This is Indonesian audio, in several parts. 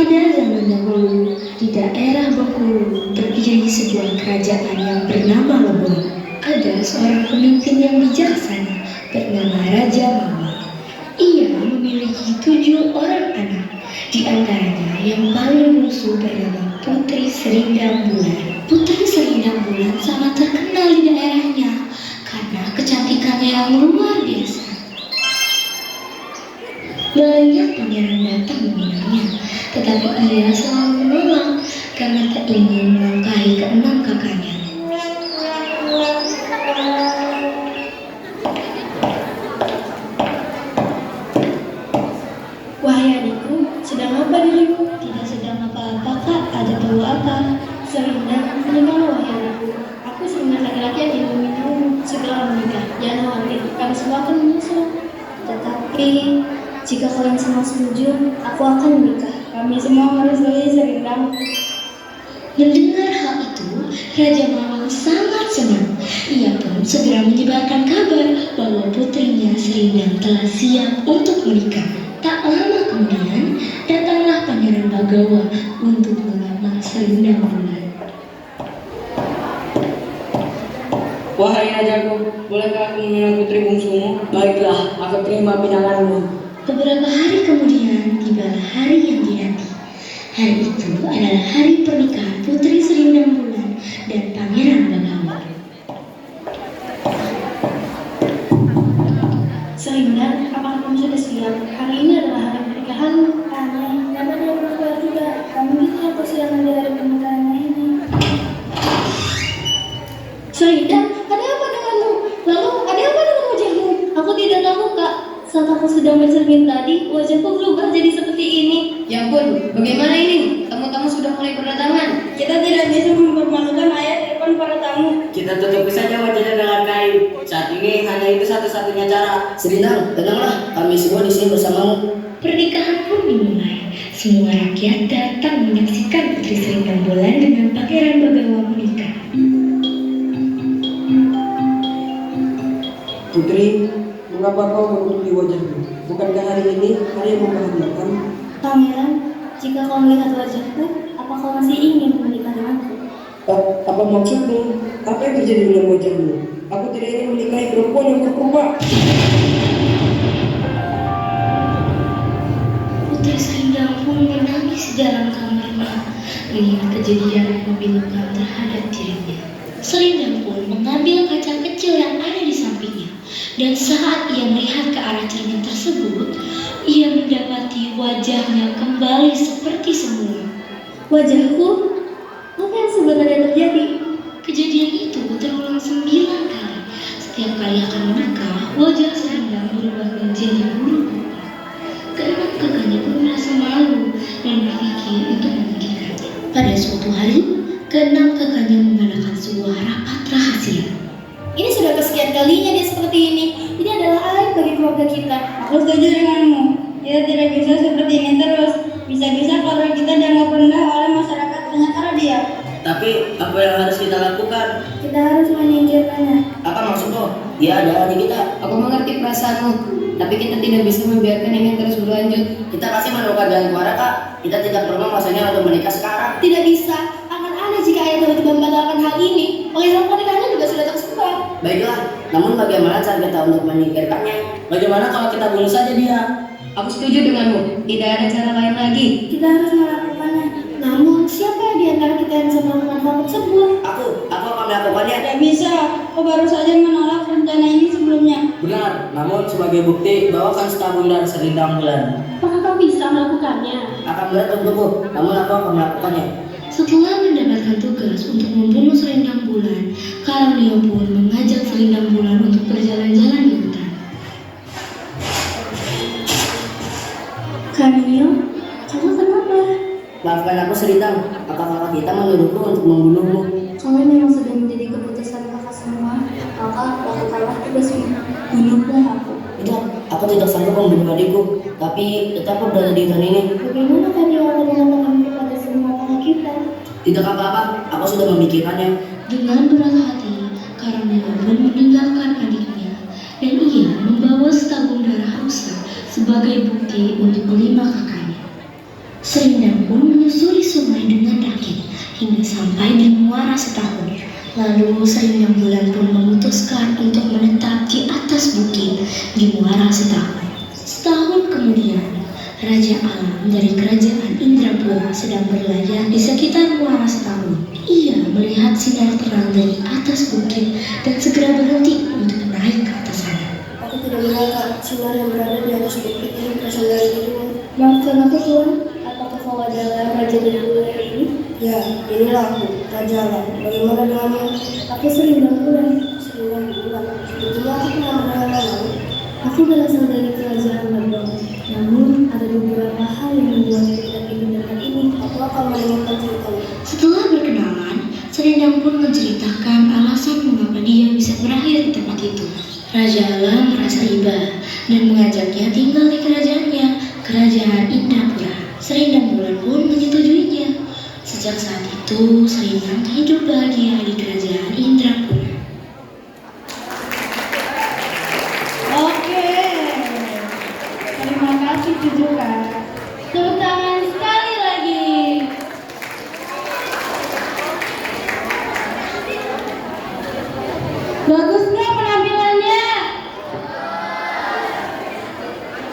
Pada zaman dahulu, di daerah Bengkulu berdiri sebuah kerajaan yang bernama Lebong. Ada seorang pemimpin yang bijaksana bernama Raja Mama. Ia memiliki 7 orang anak, di antaranya yang paling bungsu bernama Putri Serindang Bulan. Putri Serindang Bulan sangat terkenal di daerahnya karena kecantikannya yang luar biasa. Banyak pangeran datang meminangnya, tetapi ia selalu menolak karena tak ingin melangkahi keenam kakaknya. Wahai adikku, sedang apa dirimu? Tidak sedang apa-apa kak, ada perlu apa? Serindang, mendengar wahai adikku. Aku sebenarnya laki-laki yang ingin meminangmu segera menikah. Jangan khawatir, kami semua akan menyusul. Tetapi, jika kalian semua setuju, aku akan menikah. Kami semua merestui Serindang. Mendengar hal itu, Raja Mamang sangat senang. Ia pun segera menyebarkan kabar bahwa putrinya Serindang telah siap untuk menikah. Tak lama kemudian, datanglah Pangeran Bagawa untuk melamar Serindang Bulan. Wahai rajaku, bolehkah aku meminang putri bungsumu? Baiklah, aku terima pinanganmu. Beberapa hari kemudian, tibalah hari yang dinanti. Hari itu adalah hari pernikahan Putri Serindang Bulan dan Pangeran Bagawa. Serindang, apakah kamu sudah siap? Hari ini adalah hari pernikahanmu. Aneh, kenapa dia belum keluar juga? Kamu bisa persiapan di hari pernikahannya ini. Serindang, ada apa denganmu? Lalu, ada apa dengan wajahmu? Aku tidak tahu, Kak. Saat aku sedang bercermin tadi, wajahku berubah jadi seperti ini. Ya ampun, bagaimana ini? Tamu-tamu sudah mulai berdatangan. Kita tidak bisa mempermalukan ayah di depan para tamu. Kita tutupi saja wajahnya dengan kain. Saat ini hanya itu satu-satunya cara. Serindang, tenanglah, kami semua di sini bersamamu. Pernikahan pun dimulai. Semua rakyat datang menyaksikan Putri Serindang Bulan dengan Pangeran Bagawa menikah. Putri, mengapa kau menutupi wajahmu? Bukankah hari ini hari yang membahagiakan? Pangeran, jika kau melihat wajahku, apa kau masih ingin menikah denganku? Apa maksudmu? Apa yang terjadi dengan wajahmu? Aku tidak ingin menikahi perempuan yang berubah. Putri Serindang pun menangis di dalam kamarnya melihat kejadian yang memilukan terhadap dirinya. Serindang pun mengambil kaca kecil yang ada di sampingnya, dan saat ia melihat ke arah cermin tersebut, ia mendapati wajahnya kembali seperti semula. Wajahku? Apa yang sebenarnya terjadi? Kejadian itu terulang 9 kali. Setiap kali akan menikah, wajah Serindang berubah menjadi buruk. Keenam kakaknya pun merasa malu dan berpikir untuk memikirkannya. Pada suatu hari, keenam kakaknya mengadakan sebuah rapat rahasia. Ini sudah kesekian kalinya dia seperti ini. Ini adalah aib bagi keluarga kita. Aku setuju denganmu. Kita tidak bisa seperti ini terus. Bisa-bisa keluarga kita dianggap rendah oleh masyarakat hanya karena dia. Tapi apa yang harus kita lakukan? Kita harus menyingkirkannya. Apa maksudmu? Dia adalah adik kita. Aku mengerti perasaanmu, tapi kita tidak bisa membiarkan ini terus berlanjut. Kita pasti menemukan jalan keluar, Kak. Kita tidak perlu maksudnya untuk menikah sekarang. Tidak bisa. Akan aneh jika ayah tiba-tiba membatalkan hal ini. Pangeran pernikahannya juga sudah tersebar. Baiklah, namun bagaimana cara kita untuk menyingkirkannya? Bagaimana kalau kita bunuh saja dia? Aku setuju denganmu, tidak ada cara lain lagi. Kita harus melakukannya. Namun, siapa di antara kita yang bisa melakukan hal tersebut? Aku akan melakukannya. Tidak bisa. Kau baru saja menolak rencana ini sebelumnya. Benar, namun sebagai bukti bawakan setabung dan Serindang Bulan. Apakah kau bisa melakukannya? Akan berat untukku, namun aku akan melakukannya. Setelah mendapatkan tugas untuk membunuh Serindang Bulan, Karolio pun mengajak Serindang Bulan untuk berjalan-jalan di hutan. Karolio, kamu kenapa? Maafkan aku Serindang, apakah kita menuduhku untuk membunuhmu? Kalau memang sudah menjadi keputusan kakak semua, maka lakukanlah tugasmu. Bunuhlah aku. Tidak, aku tidak sanggup membunuh adikku, tapi tetap berada di hutan ini. Bagaimana tadi akan mengatakan kepada semua kakak kita? Tidak apa-apa, aku sudah memikirkannya. Dengan berat hati, Karolio pun meninggalkan adiknya, dan ia membawa setabung darah rusa sebagai bukti untuk kelima kakaknya. Serindang Selendang pun menyusuri sungai dengan rakit hingga sampai di muara setahun. Lalu Selendang Bulan pun memutuskan untuk menetap di atas bukit di muara setahun. Setahun kemudian, Raja Alam dari kerajaan Indrapura sedang berlayar di sekitar muara setahun. Ia melihat sinar terang dari atas bukit dan segera berhenti untuk naik ke atas sana. Aku tidak menyangka sinar yang berada di atas bukit ini berasal dari dirimu. Maafkan aku Tuan, apakah kau adalah Raja dari wilayah ini? Ya, inilah aku, Raja Alam. Bagaimana denganmu? Aku Selendang Bulan. Selendang Bulan. Sebetulnya aku pernah mendengar namamu. Aku berasal dari kerajaan Labang. Namun ada beberapa hal yang membuat kita ingin datang ini. Aku akan menemukan ceritanya. Setelah berkenalan, Selendang pun menceritakan alasan mengapa dia bisa berakhir di tempat itu. Raja Alam merasa iba dan mengajaknya tinggal di kerajaannya, kerajaan Indrapura. Selendang Bulan pun menyetujuinya. Sejak saat itu, Selendang hidup bahagia di kerajaan Indrapura. Oke, terima kasih Cucuka. Tepuk tangan sekali lagi. Bagus nggak penampilannya?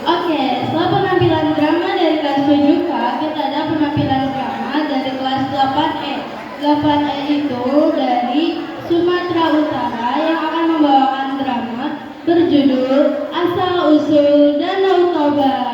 Oke, setelah penampilan drama dari kelas Cucuka, kita ada penampilan drama dari kelas 8E. 8E itu dari Sumatera Utara yang akan membawakan drama berjudul Asal Usul Danau Toba.